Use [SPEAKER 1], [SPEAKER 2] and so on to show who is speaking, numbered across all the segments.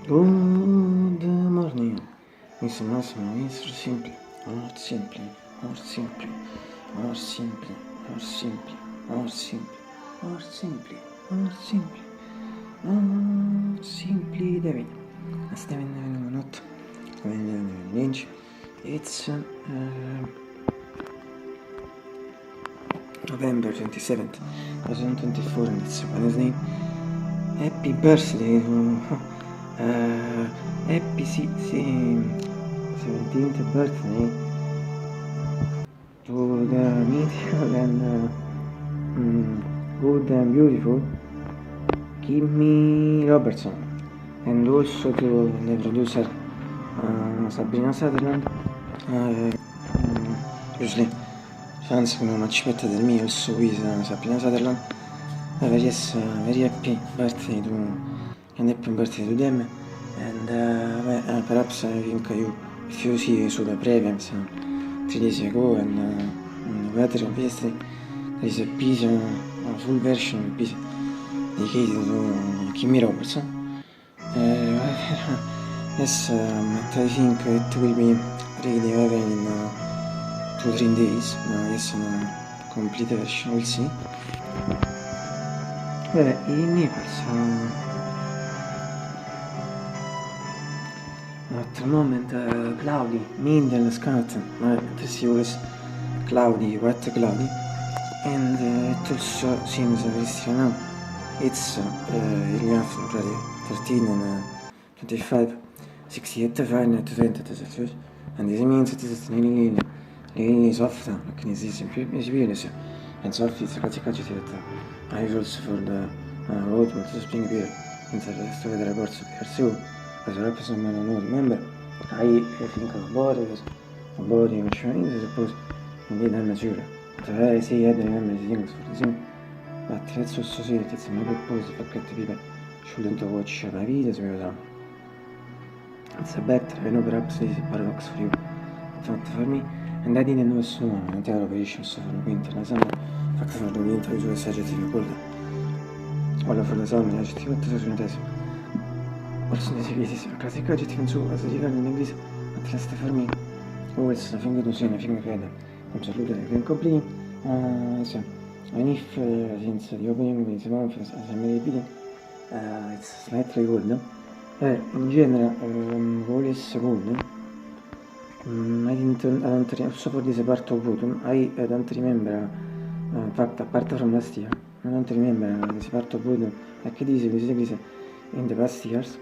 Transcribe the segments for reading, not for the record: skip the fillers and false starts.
[SPEAKER 1] Good morning. Mr. Massimo, Mr. Simple, more simple, more simple, more simple, more simple, more simple, more simple, more simple, more simply David. It's David not Lynch. It's November 27th, 2024, and it's Wednesday. Happy birthday to happy 17th birthday to the mythical and good and beautiful Kimmy Robertson, and also to the producer Sabrina Sutherland. Usually fans know much better than me also with Sabrina Sutherland. Very happy birthday to them, and perhaps I think if you see the previews 3 days ago and the weather of yesterday, there is a piece, a full version of a piece dedicated to Kimmy Robertson. Yes, but I think it will be ready even in 2-3 days. Yes, complete version, we'll see. Vabbè, in Naples at the moment cloudy, middle scarlet, this was cloudy, wet cloudy, and it also seems very still now. It's early afternoon, 13 and 25, 68 Fahrenheit, 20 Celsius, and this means it is really soft, like this is visibility, and soft is classical also for the road with the spring beer inside the story the reports of PRCU, as perhaps someone don't remember. I think of body which is supposed indeed amateur. But I say I remember the things for the same. But let's also say that it's a good pose for that people shouldn't watch my videos with them. It's a better, I know perhaps this is a paradox for you, but not for me, and I didn't know so entire operations for the winter and summer. In fact, for the winter I use adjective cold. All for the summer, adjective 8 also in this classic adjective in su, as a regard in English, at last for me, always nothing to say, nothing to add. I'm salute, I can complete. So, and if since the opening is one as I'm repeating, it's slightly cold, no? In general, always cold. I don't also for this part of autumn, I don't remember, in fact, apart from last year, I don't remember this part of autumn like this in the past years.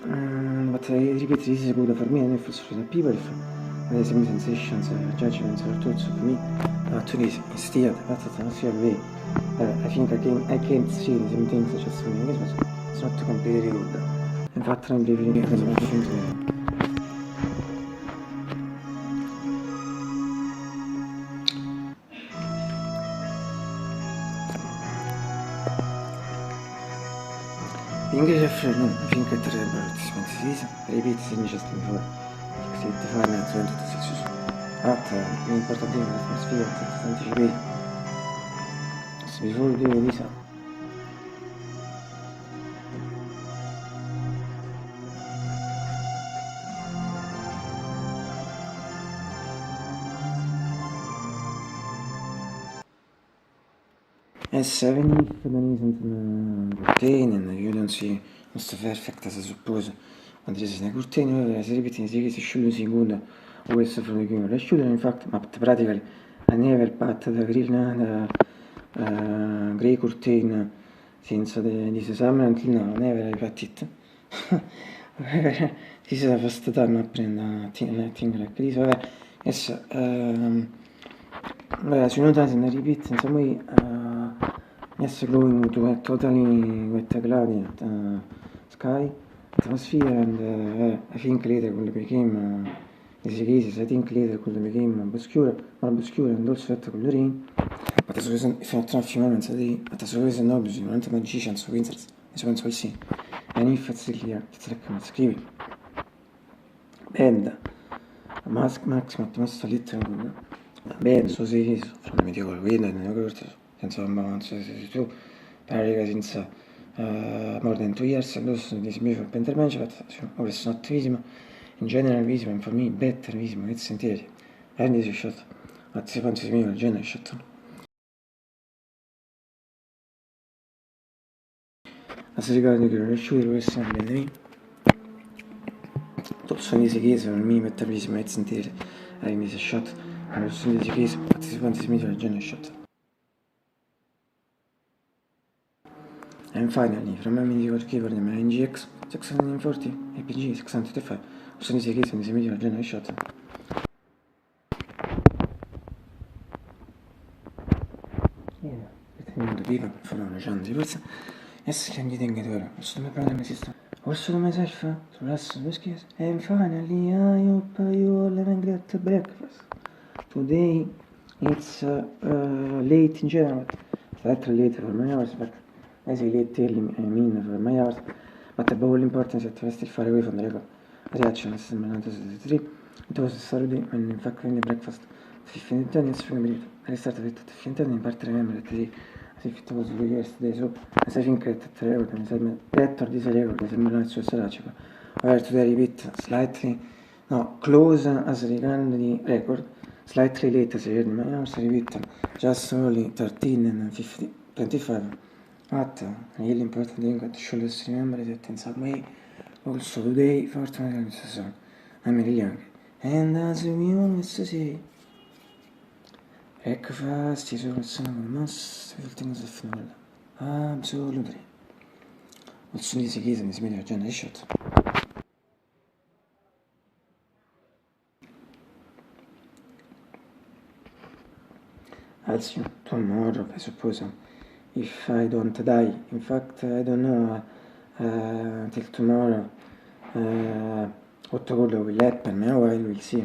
[SPEAKER 1] But I repeat, this is good for me and for the people, if the same sensations, judgments, or thoughts of me to this instead, that's a natural way. I think I can't see the same things just for me, but it's not completely good. In fact, I'm living in as much into it. English afternoon, I think at the advertisement season, repeat just before 68 Fahrenheit, 20 Celsius. At l'importante thing l'atmosphere, anticipate. So before we do this, even if there isn't a curtain and you don't see most perfect as I suppose, when there is a curtain, as I repeat, it should be good always from the beginning. I should, in fact, but practically I never put the green grey curtain since this summer until now, never I put it. This is the first time I prend a thing like this. Yes, as you notice, and I repeat in some way, yes, going to a totally wet cloudy sky, atmosphere, and I think later when it became, in these cases, I think later could became more obscure, and also wet with the rain. But as always, if not a few moments a day, but as always, no, bisogna non magicians of winters, as once we'll see. And if it's still here, it's like I'm screaming. Band, Max, Matmas, little good. Band, so si, from the medical window, and the senza avanza, tu pare che senza more than 2 years, and also this beautiful painter bench, but always not Visimo. In general, Visimo, and for me, better Visimo, it's interior. And this is shot at 3.6 million general shot. As regarding the shooter, we're saying top sono diese chiese, non mi mettere Visimo, it's interior. And this is shot, and also diese chiese at 3.6 million general shot. And finally, from my medieval keyboard in my NGX 640 APG 635, also this case in this medial general shot. Yeah, it's in the people for a chance. Yes, can you think it well? What's the problem, sister? Also to myself, to rest of the keys. And finally, I hope you all have a great breakfast. Today, it's late in general, slightly late for my hours, but as I late early, I mean for my hours. But above all important is to still far away from the record. Reaction is 1973. It was a Saturday when in fact when the breakfast 15 is from the I started at 15 in part remember that day as if it was really yesterday, so as I think that the record and that or this record is similar to Sarajevo. Where today repeat slightly close as regard the record, slightly late as I heard my hours repeat just only 13 and 50, 25. But really important thing that should always remember is that in some way also today, fortunately, in season, I'm really young. And as we always say, breakfast is also one of the most difficult things of all. Absolutely. Also, this is in this video, general shot. I'll see you tomorrow, I suppose, if I don't die. In fact, I don't know until tomorrow what will happen. Meanwhile, we'll see.